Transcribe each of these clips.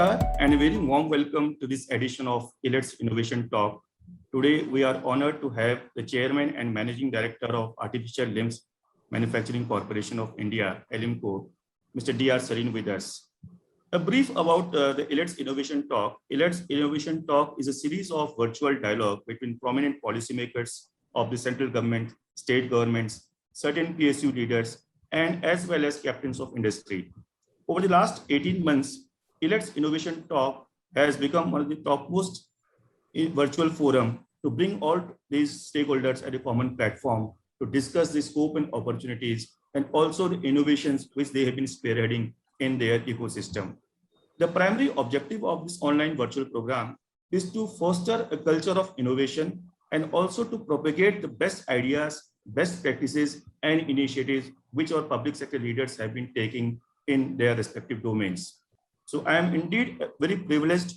Namaskar and a very warm welcome to this edition of ILETS Innovation Talk. Today, we are honored to have the Chairman and Managing Director of Artificial Limbs Manufacturing Corporation of India, Elimco, Mr. D.R. Sareen with us. A brief about the ILETS Innovation Talk. ILETS Innovation Talk is a series of virtual dialogue between prominent policymakers of the central government, state governments, certain PSU leaders, and as well as captains of industry. Over the last 18 months, ILETS Innovation Talk has become one of the topmost virtual forum to bring all these stakeholders at a common platform to discuss the scope and opportunities and also the innovations which they have been spearheading in their ecosystem. The primary objective of this online virtual program is to foster a culture of innovation and also to propagate the best ideas, best practices, and initiatives which our public sector leaders have been taking in their respective domains. So I am indeed very privileged,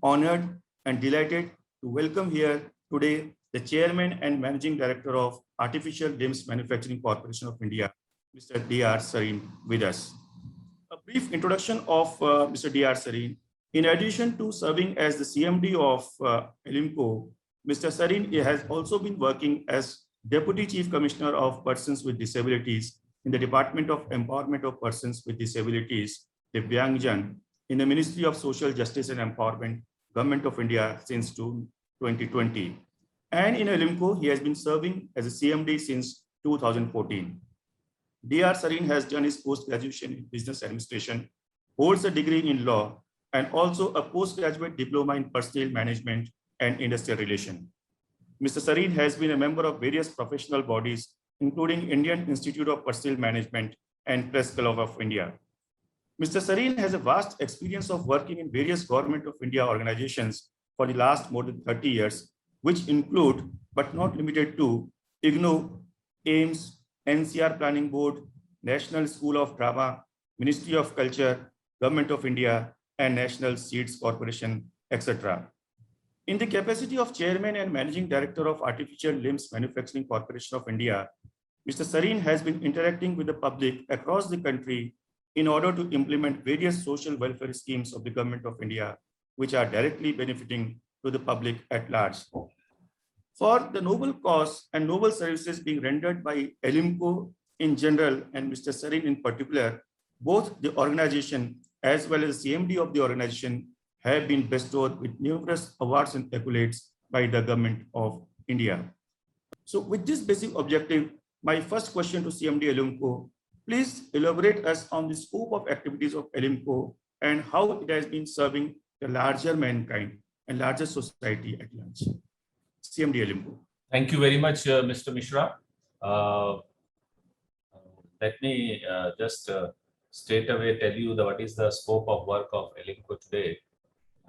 honored, and delighted to welcome here today the Chairman and Managing Director of Artificial Limbs Manufacturing Corporation of India, Mr. D.R. Sareen, with us. A brief introduction of Mr. D.R. Sareen. In addition to serving as the CMD of Elimco, Mr. Sareen has also been working as Deputy Chief Commissioner of Persons with Disabilities in the Department of Empowerment of Persons with Disabilities, Divyangjan, in the Ministry of Social Justice and Empowerment, Government of India since 2020. And in Elimco, he has been serving as a CMD since 2014. D.R. Sareen has done his post-graduation in business administration, holds a degree in law, and also a postgraduate diploma in personnel management and industrial relations. Mr. Sareen has been a member of various professional bodies, including Indian Institute of Personnel Management and Press Club of India. Mr. Sareen has a vast experience of working in various Government of India organizations for the last more than 30 years, which include, but not limited to, IGNOU, AIMS, NCR Planning Board, National School of Drama, Ministry of Culture, Government of India, and National Seeds Corporation, etc. In the capacity of Chairman and Managing Director of Artificial Limbs Manufacturing Corporation of India, Mr. Sareen has been interacting with the public across the country in order to implement various social welfare schemes of the Government of India, which are directly benefiting to the public at large. For the noble cause and noble services being rendered by Elimco in general and Mr. Sareen in particular, both the organization as well as CMD of the organization have been bestowed with numerous awards and accolades by the Government of India. So with this basic objective, my first question to CMD Elimco, please elaborate us on the scope of activities of Elimco and how it has been serving the larger mankind and larger society at large. CMD Elimco. Thank you very much, Mr. Mishra. Let me just straight away tell you what is the scope of work of Elimco today,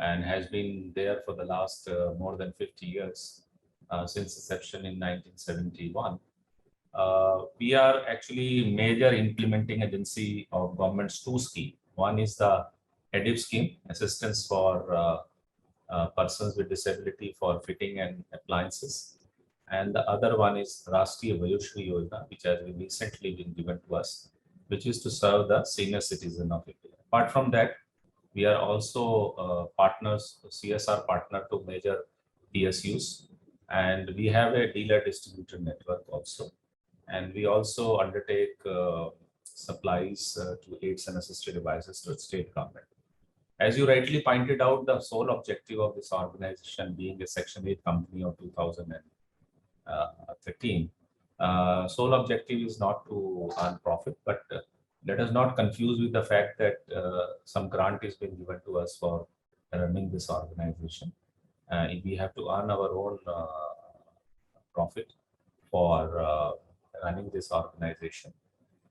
and has been there for the last more than 50 years, since inception in 1971. We are actually major implementing agency of government's two schemes. One is the ADIB scheme, assistance for persons with disability for fitting and appliances. And the other one is Rashtriya Vayushri Yojana, which has recently been given to us, which is to serve the senior citizen of India. Apart from that, we are also partners, CSR partner to major PSUs, and we have a dealer distributor network also. And we also undertake supplies to aids and assistive devices to state government. As you rightly pointed out, the sole objective of this organization, being a Section 8 company of 2013, sole objective is not to earn profit, but let us not confuse with the fact that some grant is being given to us for running this organization. We have to earn our own profit for running this organization.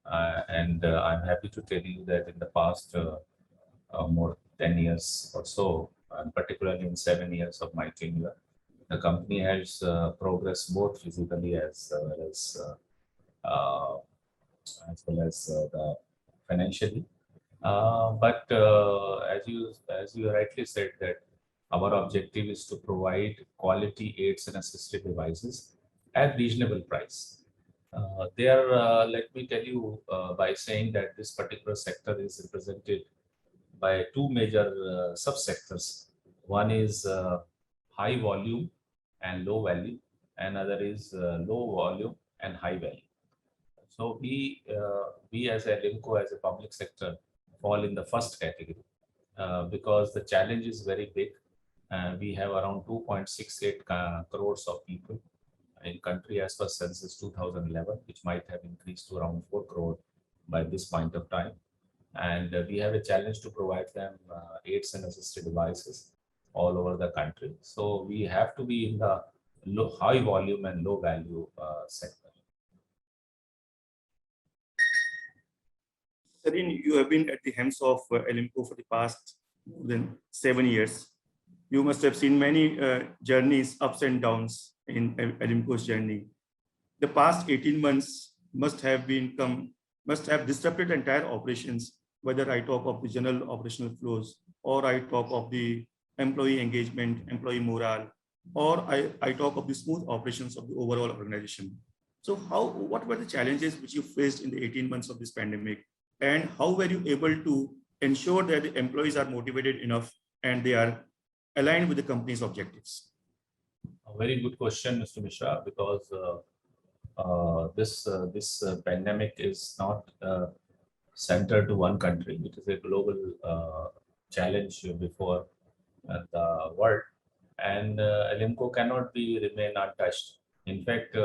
And I'm happy to tell you that in the past more 10 years or so, and particularly in 7 years of my tenure, the company has progressed both physically as well as the financially. But as you rightly said, that our objective is to provide quality aids and assistive devices at reasonable price. Let me tell you by saying that this particular sector is represented by two major subsectors. One is high volume and low value, and other is low volume and high value. So we as a Limco, as a public sector, fall in the first category because the challenge is very big. We have around 2.68 crores of people in country as per census 2011, which might have increased to around 4 crore by this point of time. And we have a challenge to provide them aids and assisted devices all over the country. So we have to be in the high volume and low value sector. Sarin, you have been at the helms of Elimco for the past more than 7 years. You must have seen many journeys, ups and downs in Elimco's journey. The past 18 months must have disrupted entire operations, whether I talk of the general operational flows, or I talk of the employee engagement, employee morale, or I talk of the smooth operations of the overall organization. So what were the challenges which you faced in the 18 months of this pandemic? And how were you able to ensure that the employees are motivated enough and they are aligned with the company's objectives? A very good question, Mr. Mishra, because this pandemic is not centered to one country. It is a global challenge before the world, and Elimco cannot remain untouched. In fact,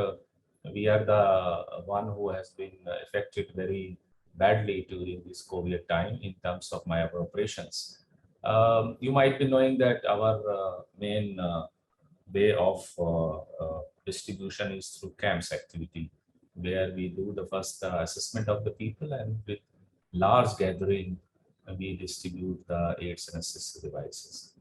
we are the one who has been affected very badly during this COVID time in terms of my operations. You might be knowing that our main way of distribution is through camps activity, where we do the first assessment of the people, and with large gathering, we distribute the aids and assistive devices.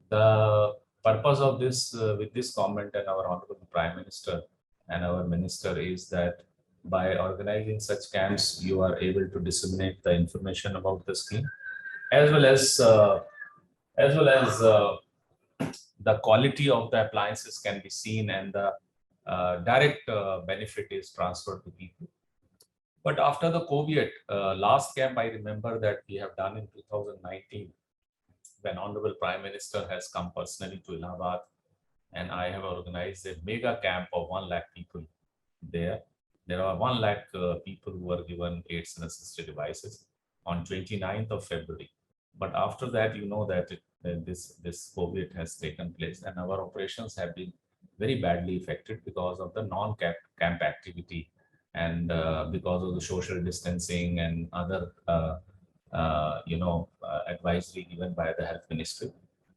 The purpose of this, with this comment and our Honorable Prime Minister and our Minister, is that by organizing such camps, you are able to disseminate the information about the scheme, as well as the quality of the appliances can be seen, and the direct benefit is transferred to people. But after the COVID, last camp, I remember that we have done in 2019, when Honorable Prime Minister has come personally to Allahabad, and I have organized a mega camp of 1 lakh people there. There are 1 lakh people who were given aids and assisted devices on 29th of February. But after that, you know that this COVID has taken place, and our operations have been very badly affected because of the non-camp activity, and because of the social distancing and other advisory given by the health ministry.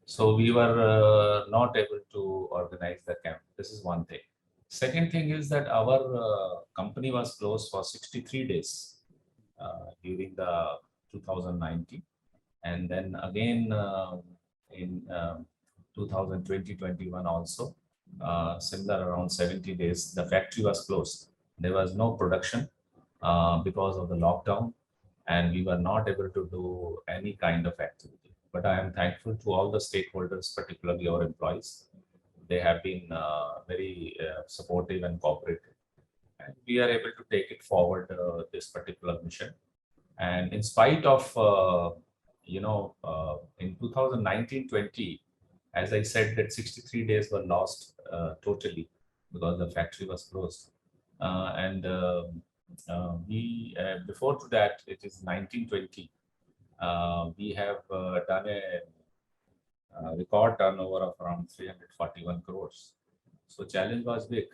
So we were not able to organize the camp. This is one thing. Second thing is that our company was closed for 63 days during the 2019. And then again in 2020-21 also, similar around 70 days, the factory was closed. There was no production because of the lockdown, and we were not able to do any kind of activity. But I am thankful to all the stakeholders, particularly our employees. They have been very supportive and cooperative, and we are able to take it forward, this particular mission. And in spite of in 2019-20, as I said, that 63 days were lost totally because the factory was closed. We before to that, it is 1920, we have done a record turnover of around 341 crores. So challenge was big.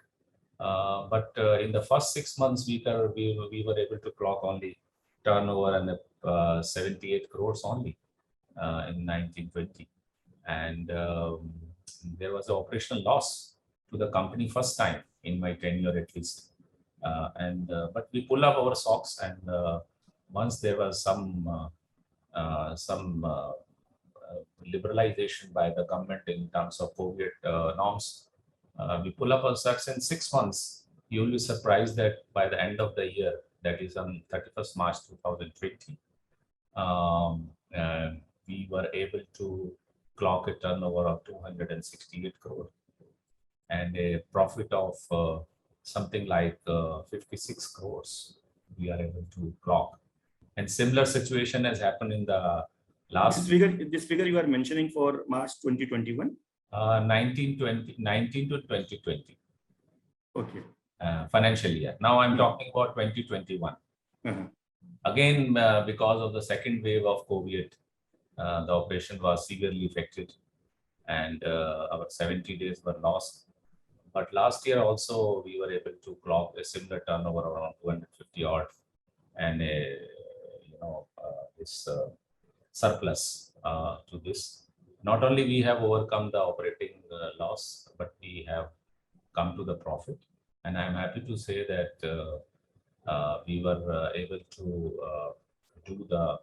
But in the first 6 months, we were able to clock only turnover and 78 crores only in 1920. And there was an operational loss to the company first time in my tenure at least. But we pull up our socks, and once there was some liberalization by the government in terms of COVID norms, we pull up our socks in 6 months. You will be surprised that by the end of the year, that is on 31st March 2020, we were able to clock a turnover of 268 crore and a profit of something like 56 crores we are able to clock. And similar situation has happened in the Last This figure you are mentioning for March 2021. 19 to 2020 Okay. financial year. Now I'm talking about 2021. Again, because of the second wave of COVID, the operation was severely affected, and our 70 days were lost. But last year also we were able to clock a similar turnover around 250 odd, and this surplus to this. Not only we have overcome the operating loss, but we have come to the profit. And I'm happy to say that we were able to do the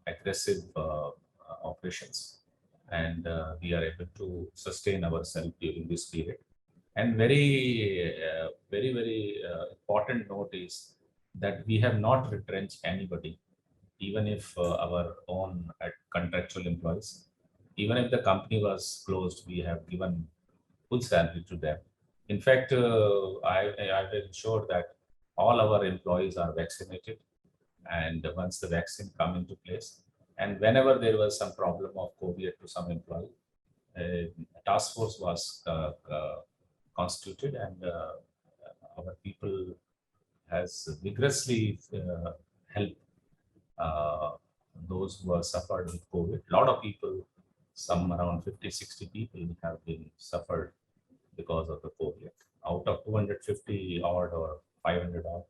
aggressive operations, and we are able to sustain ourselves during this period. And very important note is that we have not retrenched anybody, even if our own contractual employees. Even if the company was closed, we have given full salary to them. In fact, I will ensure that all our employees are vaccinated, and once the vaccine come into place, and whenever there was some problem of COVID to some employee, a task force was constituted, and our people has vigorously helped those who have suffered with COVID. A lot of people, some around 50-60 people have been suffered because of the COVID, out of 250 odd or 500 odd.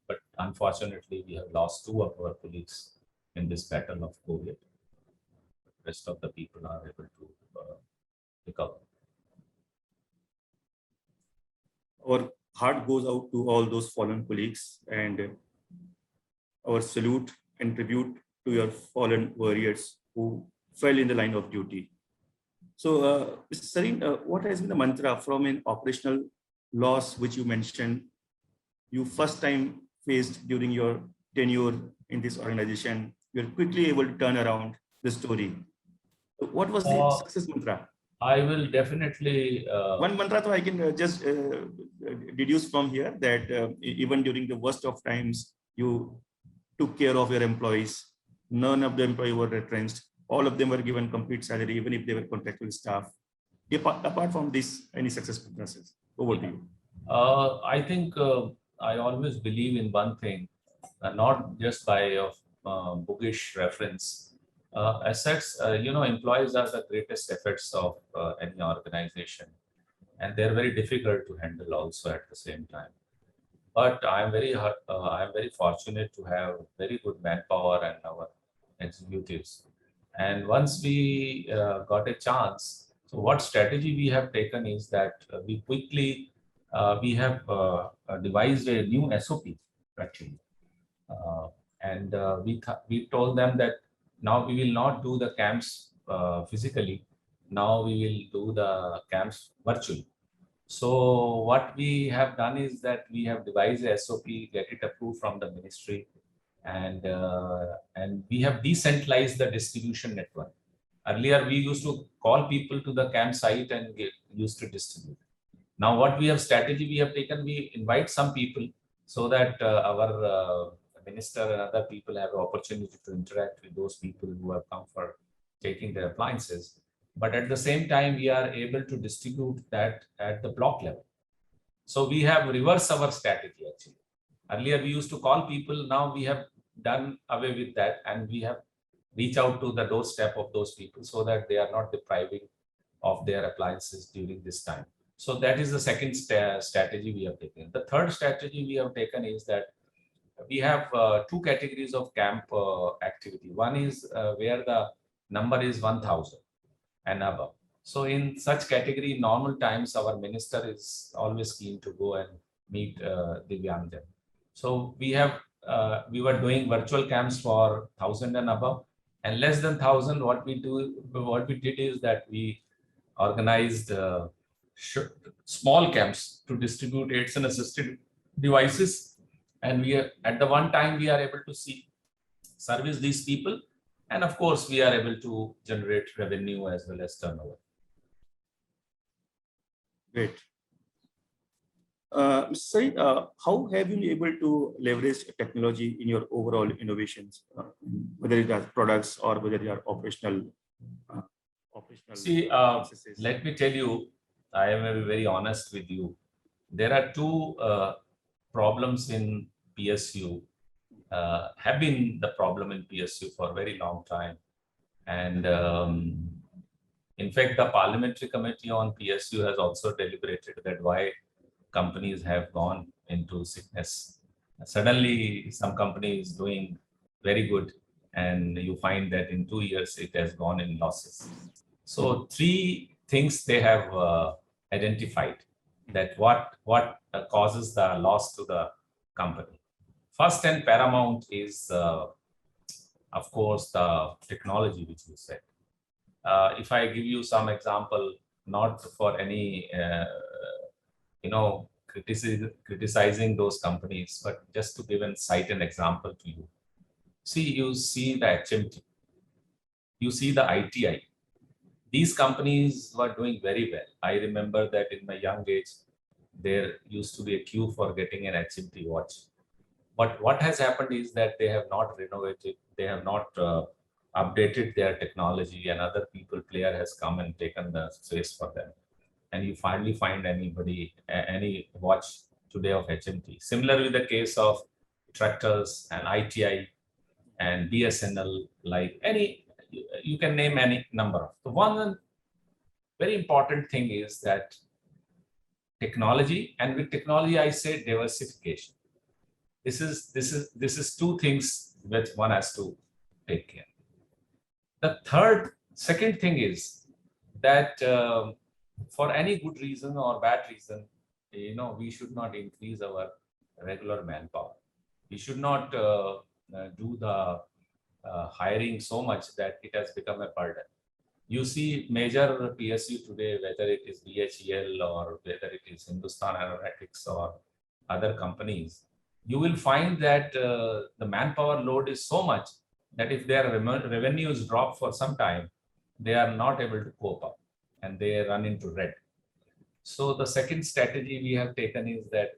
But unfortunately, we have lost 2 of our colleagues in this battle of COVID. The rest of the people are able to recover. Our heart goes out to all those fallen colleagues, and our salute and tribute to your fallen warriors who fell in the line of duty. So, Mr. Sarin, what has been the mantra from an operational loss which you mentioned you first time faced during your tenure in this organization? You're quickly able to turn around the story. What was the success mantra? I will definitely. One mantra, so I can just deduce from here that even during the worst of times, you took care of your employees. None of the employees were retrenched. All of them were given complete salary, even if they were contractual staff. Apart from this, any success process? Over to you. I think I always believe in one thing, not just by bookish reference. Assets, employees are the greatest efforts of any organization, and they're very difficult to handle also at the same time. But I'm very fortunate to have very good manpower and our executives. And once we got a chance, so what strategy we have taken is that we quickly we have devised a new SOP actually, and we told them that now we will not do the camps physically. Now we will do the camps virtually. So what we have done is that we have devised a SOP, get it approved from the ministry, and we have decentralized the distribution network. Earlier, we used to call people to the campsite and used to distribute. Now, what we have strategy we have taken, we invite some people so that our minister and other people have an opportunity to interact with those people who have come for taking their appliances. But at the same time, we are able to distribute that at the block level. So we have reversed our strategy actually. Earlier, we used to call people. Now we have done away with that, and we have reached out to the doorstep of those people so that they are not depriving of their appliances during this time. So that is the second strategy we have taken. The third strategy we have taken is that we have 2 categories of camp activity. One is where the number is 1,000 and above. So in such category, normal times, our minister is always keen to go and meet Divyangjan. So we were doing virtual camps for 1,000 and above, and less than 1,000. What we did is that we organized small camps to distribute aids and assisted devices, and we are at the one time we are able to service these people, and of course we are able to generate revenue as well as turnover. Great. Mr. Sarin, how have you been able to leverage technology in your overall innovations, whether it are products or whether they are uh, operational See, processes? let me tell you, I am very honest with you. There are two problems in PSU, have been the problem in PSU for a very long time. And in fact, the Parliamentary Committee on PSU has also deliberated that why companies have gone into sickness. Suddenly, some company is doing very good, and you find that in 2 years it has gone in losses. So, three things they have identified that what causes the loss to the company. First and paramount is, of course, the technology which you said. If I give you some example, not for any, criticizing those companies, but just to give and cite an example to you. See, you see the HMT, you see the ITI. These companies were doing very well. I remember that in my young age, there used to be a queue for getting an HMT watch. But what has happened is that they have not renovated, they have not updated their technology, and other player has come and taken the space for them. And you finally find any watch today of HMT. Similar with the case of tractors and ITI and BSNL, like you can name any number of. The one very important thing is that technology, and with technology I say diversification. This is two things that one has to take care. The second thing is that for any good reason or bad reason, we should not increase our regular manpower. We should not do the hiring so much that it has become a burden. You see major PSU today, whether it is BHEL or whether it is Hindustan Aeronautics or other companies, you will find that the manpower load is so much that if their revenues drop for some time, they are not able to cope up and they run into red. So the second strategy we have taken is that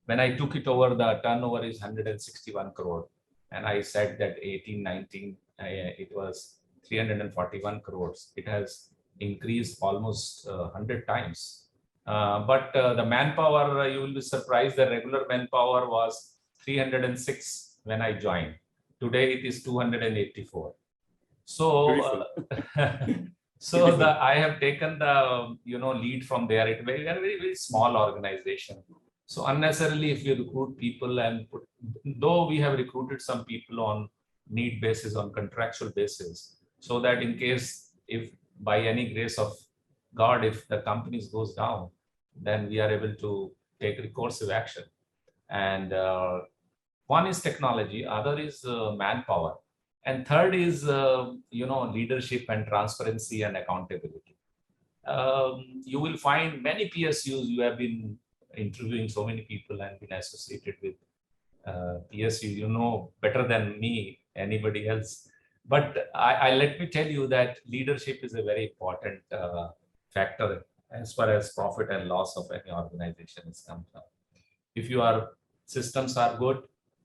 when I took it over, the turnover is 161 crore. And I said that 18-19, it was 341 crores. It has increased almost 100 times. But the manpower, you will be surprised, the regular manpower was 306 when I joined. Today it is 284. So, so I have taken the lead from there. It's very small organization. So unnecessarily, if you recruit people though we have recruited some people on need basis, on contractual basis, so that in case, if by any grace of God, if the companies goes down, then we are able to take recursive action. And one is technology, other is manpower, and third is leadership and transparency and accountability. You will find many PSUs, you have been interviewing so many people and been associated with PSU, you know better than me, anybody else. But I let me tell you that leadership is a very important factor as far as profit and loss of any organization is concerned. If your systems are good,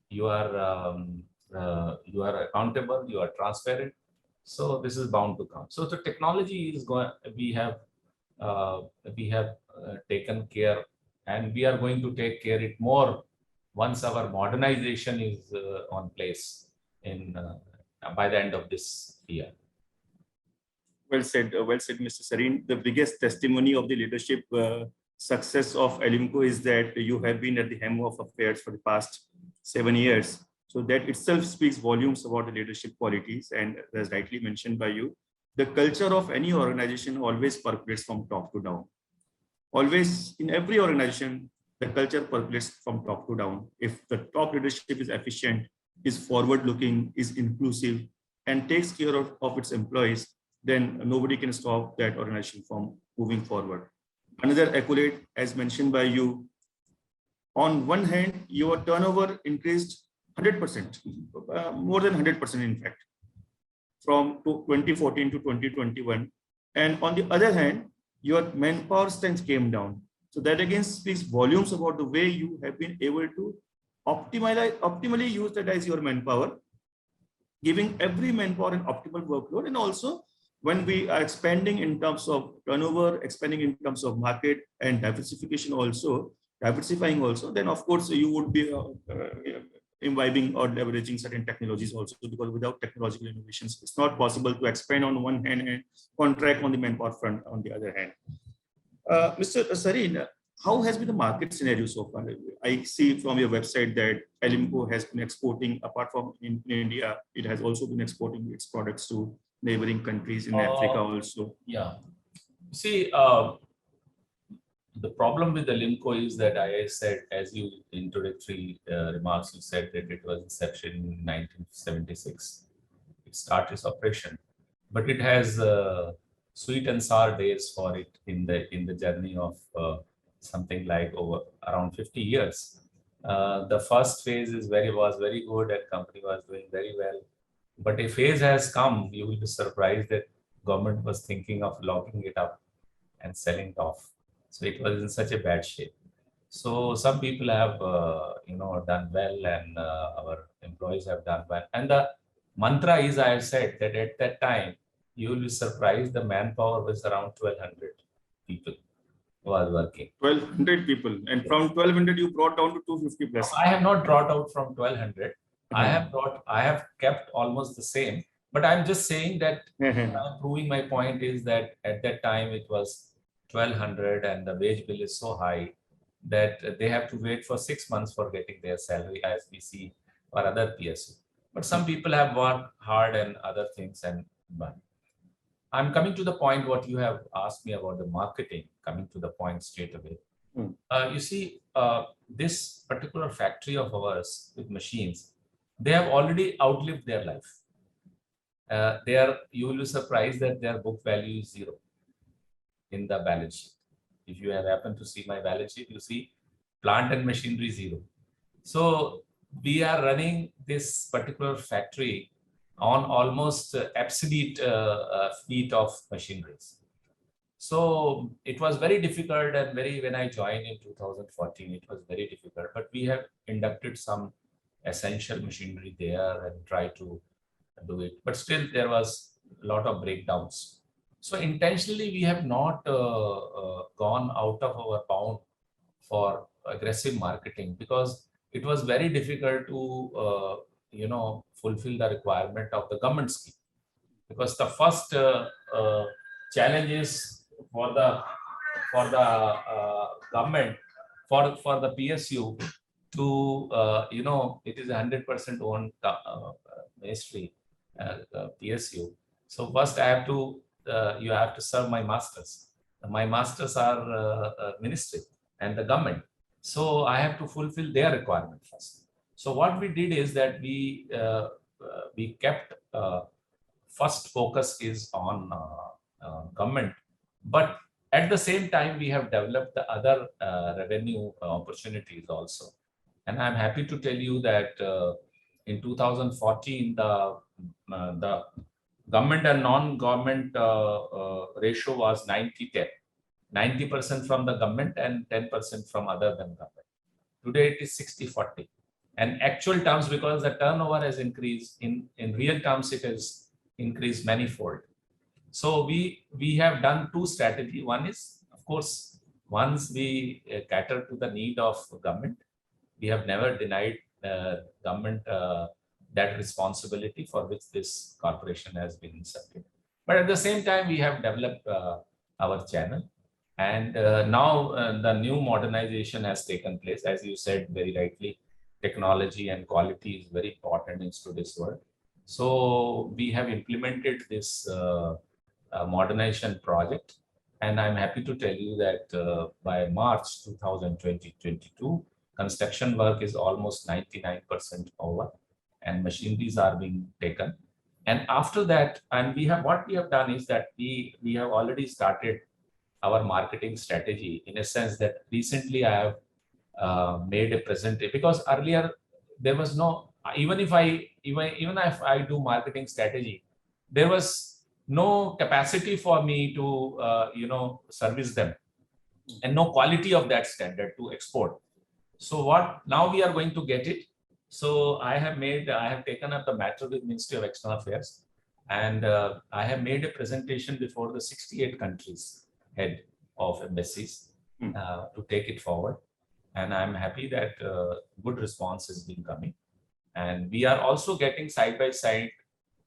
you are accountable, you are transparent. So this is bound to come. So the technology is going. We have taken care, and we are going to take care it more once our modernization is on place by the end of this year. Well said, Mr. Sarin. The biggest testimony of the leadership success of Elimco is that you have been at the helm of affairs for the past 7 years. So that itself speaks volumes about the leadership qualities. And as rightly mentioned by you, the culture of any organization always percolates from top to down. Always, in every organization, the culture percolates from top to down. If the top leadership is efficient, is forward-looking, is inclusive, and takes care of its employees, then nobody can stop that organization from moving forward. Another accolade, as mentioned by you, on one hand, your turnover increased 100%, more than 100% in fact, from 2014 to 2021. And on the other hand, your manpower strength came down. So that again speaks volumes about the way you have been able to optimally utilize your manpower, giving every manpower an optimal workload. And also when we are expanding in terms of turnover, expanding in terms of market and diversifying also, then of course you would be imbibing or leveraging certain technologies also, because without technological innovations, it's not possible to expand on one hand and contract on the manpower front on the other hand. Mr. Sareen, how has been the market scenario so far? I see from your website that Elimco has been exporting, apart from in India, it has also been exporting its products to neighboring countries in Africa also. Yeah. See, the problem with the Elimco is that I said, as you introductory remarks, you said that it was inception in 1976. It started its operation, but it has sweet and sour days for it in the journey of something like over around 50 years. The first phase was very good and company was doing very well. But a phase has come, you will be surprised that government was thinking of locking it up and selling it off. So it was in such a bad shape. So some people have, done well, and our employees have done well. And the mantra is, I have said that at that time, you will be surprised, the manpower was around 1,200 people who are working. 1,200 people, and from 1,200 you brought down to 250 plus. I have not brought out from 1,200. I have kept almost the same, but I'm just saying that I'm proving my point is that at that time it was 1,200 and the wage bill is so high that they have to wait for 6 months for getting their salary, as we see for other PSU. But some people have worked hard and other things and done. I'm coming to the point what you have asked me about the marketing, coming to the point straight away. You see, this particular factory of ours with machines, they have already outlived their life. You will be surprised that their book value is 0 in the balance sheet. If you have happened to see my balance sheet, you see plant and machinery 0. So we are running this particular factory on almost obsolete fleet of machineries. So it was very difficult, and when I joined in 2014, it was very difficult. But we have inducted some essential machinery there and tried to do it. But still, there was a lot of breakdowns. So intentionally, we have not gone out of our bound for aggressive marketing, because it was very difficult to fulfill the requirement of the government scheme. Because the first challenge is for the government, for the PSU to it is 100% owned ministry, PSU. So first I have to you have to serve my masters. My masters are ministry and the government. So I have to fulfill their requirement first. So what we did is that we kept first focus is on government, but at the same time we have developed the other revenue opportunities also. And I'm happy to tell you that in 2014 the government and non-government ratio was 90-10. 90% from the government and 10% from other than government. Today it is 60-40. And actual terms, because the turnover has increased, in real terms it has increased manifold. So we have done two strategies. One is, of course, once we cater to the need of government, we have never denied government that responsibility for which this corporation has been inserted. But at the same time, we have developed our channel. And now the new modernization has taken place. As you said very rightly, technology and quality is very important in today's world. So we have implemented this modernization project. And I'm happy to tell you that by March 2022, construction work is almost 99% over and machineries are being taken. And after that, and what we have done is that we have already started our marketing strategy, in a sense that recently I have made a presentation, because earlier there was no, even if I do marketing strategy, there was no capacity for me to, service them, and no quality of that standard to export. So what now we are going to get it. So I have taken up the matter with Ministry of External Affairs, and I have made a presentation before the 68 countries head of embassies to take it forward. And I'm happy that good response has been coming. And we are also getting side by side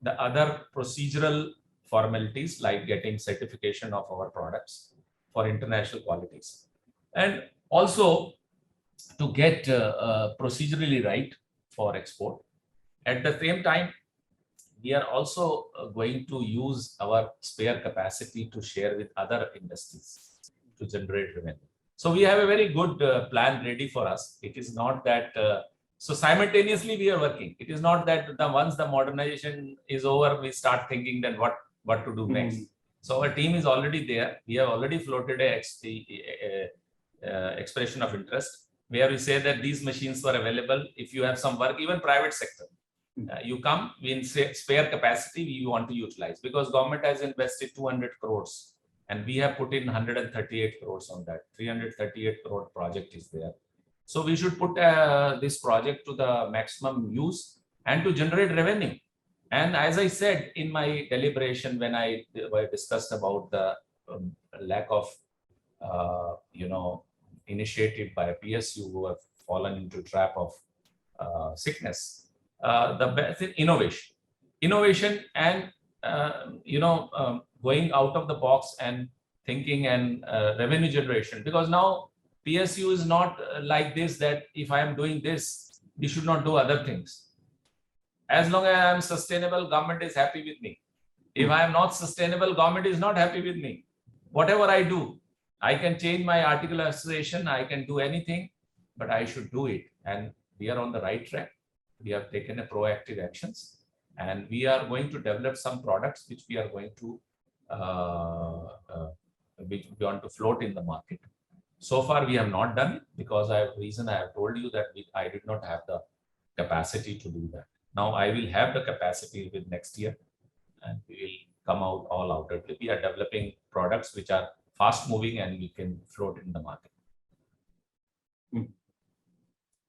the other procedural formalities like getting certification of our products for international qualities. And also to get procedurally right for export. At the same time, we are also going to use our spare capacity to share with other industries to generate revenue. So we have a very good plan ready for us. It is not that, so simultaneously we are working. It is not that once the modernization is over, we start thinking then what to do next. So our team is already there. We have already floated a expression of interest, where we say that these machines were available. If you have some work, even private sector, you come in spare capacity, we want to utilize, because government has invested 200 crores and we have put in 138 crores on that. 338 crore project is there. So we should put this project to the maximum use and to generate revenue. And as I said in my deliberation, when I discussed about the lack of, initiative by PSU who have fallen into trap of sickness, the best in innovation and, going out of the box and thinking and revenue generation. Because now PSU is not like this, that if I am doing this, we should not do other things. As long as I am sustainable, government is happy with me. If I am not sustainable, government is not happy with me. Whatever I do, I can change my article of association, I can do anything, but I should do it. And we are on the right track. We have taken a proactive actions, and we are going to develop some products which we are going to which we want to float in the market. So far, we have not done it because I have told you that I did not have the capacity to do that. Now I will have the capacity with next year, and we will come out all outwardly. We are developing products which are fast moving and we can float in the market.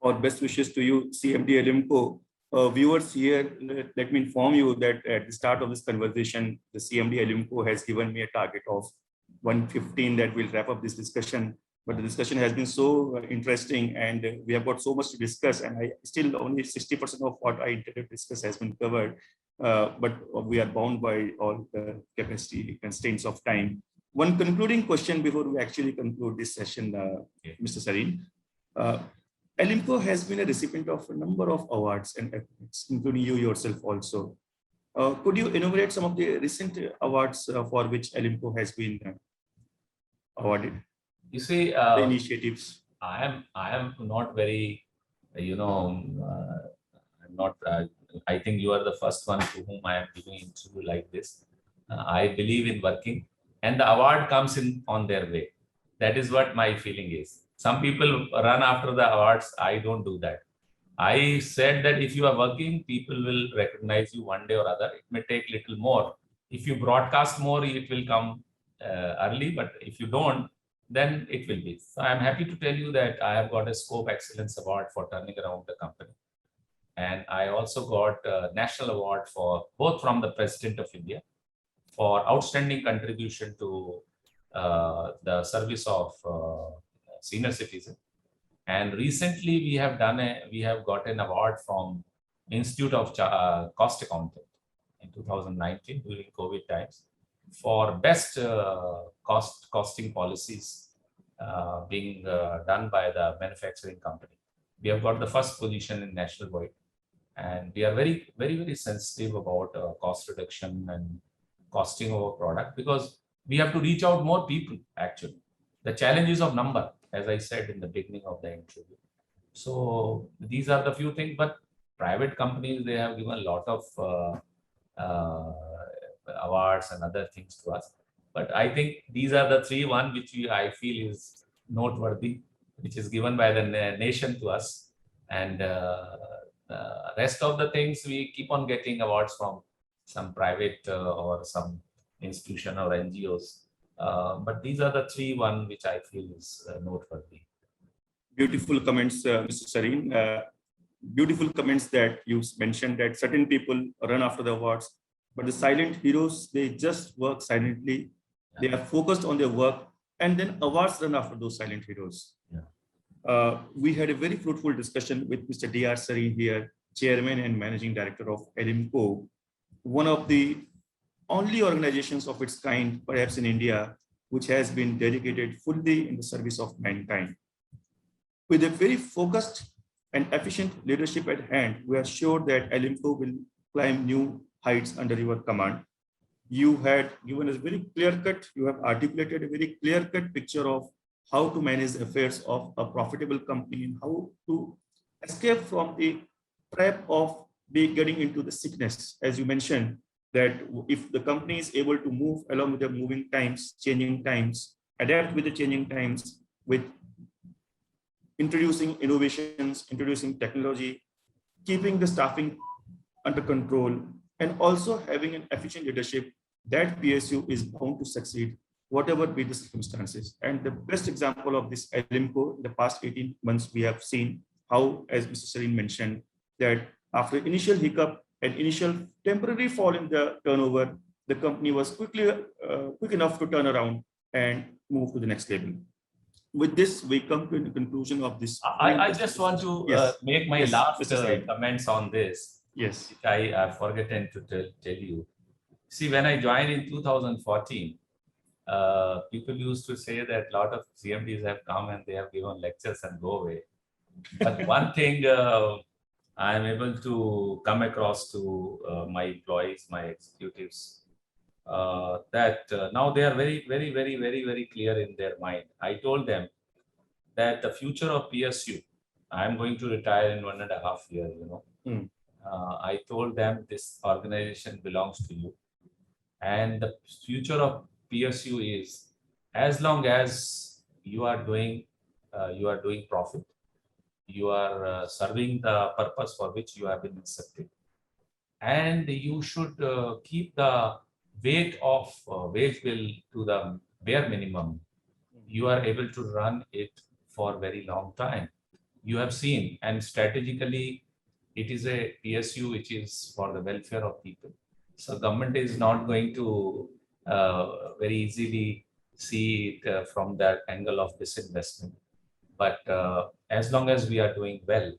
Our best wishes to you, CMD Elimco. Viewers here, let me inform you that at the start of this conversation, the CMD Elimco has given me a target of 1:15 that will wrap up this discussion. But the discussion has been so interesting and we have got so much to discuss, and I still only 60% of what I intended to discuss has been covered. But we are bound by all the capacity constraints of time. One concluding question before we actually conclude this session, Mr. Sareen. Elimco has been a recipient of a number of awards and accolades, including you yourself also. Could you enumerate some of the recent awards for which Elimco has been awarded? You see, the initiatives. I am not very, I'm not. I think you are the first one to whom I am giving interview like this. I believe in working, and the award comes in on their way. That is what my feeling is. Some people run after the awards. I don't do that. I said that if you are working, people will recognize you one day or other. It may take little more. If you broadcast more, it will come early. But if you don't, then it will be. So I'm happy to tell you that I have got a Scope Excellence Award for turning around the company. And I also got a national award for both from the President of India for outstanding contribution to the service of senior citizen. And recently we have got an award from Institute of Cost Accountant in 2019 during COVID times for best costing policies being done by the manufacturing company. We have got the first position in national wide, and we are very, very, very sensitive about cost reduction and costing of our product, because we have to reach out more people actually. The challenges of number, as I said in the beginning of the interview. So these are the few things, but private companies, they have given a lot of awards and other things to us. But I think these are the one which I feel is noteworthy, which is given by the nation to us. And rest of the things, we keep on getting awards from some private or some institution or NGOs. But these are the one which I feel is noteworthy. Beautiful comments, Mr. Sareen. Beautiful comments that you mentioned that certain people run after the awards, but the silent heroes, they just work silently. They are focused on their work, and then awards run after those silent heroes. We had a very fruitful discussion with Mr. D.R. Sareen here, Chairman and Managing Director of Elimco, one of the only organizations of its kind, perhaps in India, which has been dedicated fully in the service of mankind. With a very focused and efficient leadership at hand, we are sure that Elimco will climb new heights under your command. You had given us very clear-cut, you have articulated a very clear-cut picture of how to manage the affairs of a profitable company and how to escape from the trap of getting into the sickness. As you mentioned, that if the company is able to move along with the moving times, changing times, adapt with the changing times, with introducing innovations, introducing technology, keeping the staffing under control, and also having an efficient leadership, that PSU is bound to succeed, whatever be the circumstances. And the best example of this Elimco, in the past 18 months, we have seen how, as Mr. Sareen mentioned, that after initial hiccup and initial temporary fall in the turnover, the company was quick enough to turn around and move to the next level. With this, we come to the conclusion of this. I just want to make my last comments on this. Yes. Which I have forgotten to tell you. See, when I joined in 2014, people used to say that a lot of CMDs have come and they have given lectures and go away. But one thing I am able to come across to my employees, my executives, that now they are very clear in their mind. I told them that the future of PSU, I am going to retire in 1.5 years, you know. I told them this organization belongs to you. And the future of PSU is, as long as you are doing profit, you are serving the purpose for which you have been accepted, and you should keep the weight of wage bill to the bare minimum. You are able to run it for a very long time. You have seen, and strategically, it is a PSU which is for the welfare of people. So government is not going to very easily see it from that angle of disinvestment. But as long as we are doing well,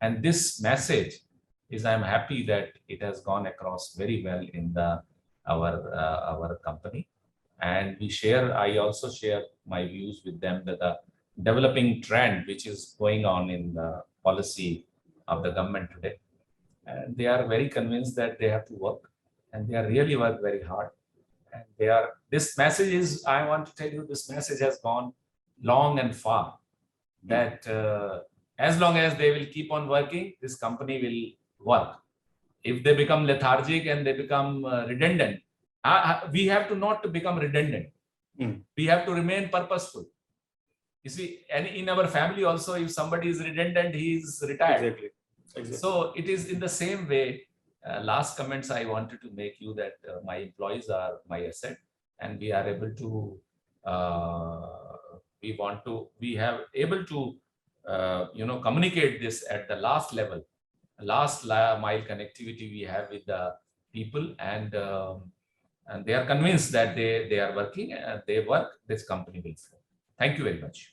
and this message is, I'm happy that it has gone across very well in our company. And I also share my views with them that the developing trend which is going on in the policy of the government today. And they are very convinced that they have to work, and they are really work very hard. And this message is, I want to tell you, this message has gone long and far, that as long as they will keep on working, this company will work. If they become lethargic and they become redundant, we have to not to become redundant. We have to remain purposeful. You see, and in our family also, if somebody is redundant, he is retired. Exactly. So it is in the same way. Last comments I wanted to make you that my employees are my asset, and we are able to, we have able to, communicate this at the last level, last mile connectivity we have with the people, and they are convinced that they are working, and they work, this company will grow. Thank you very much.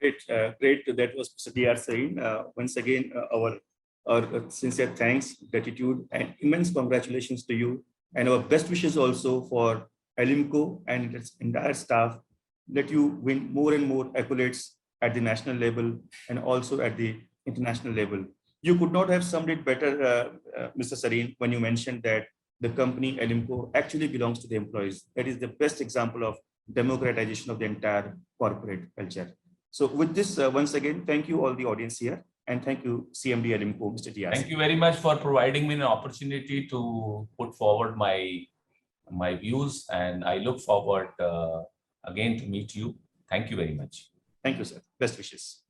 Great. That was Mr. D.R. Sareen. Once again, our sincere thanks, gratitude, and immense congratulations to you, and our best wishes also for Elimco and its entire staff, that you win more and more accolades at the national level and also at the international level. You could not have summed it better, Mr. Sareen, when you mentioned that the company Elimco actually belongs to the employees. That is the best example of democratization of the entire corporate culture. So with this, once again, thank you all the audience here, and thank you CMD Elimco, Mr. Diaz. Thank you very much for providing me an opportunity to put forward my views, and I look forward again to meet you. Thank you very much. Thank you, sir. Best wishes.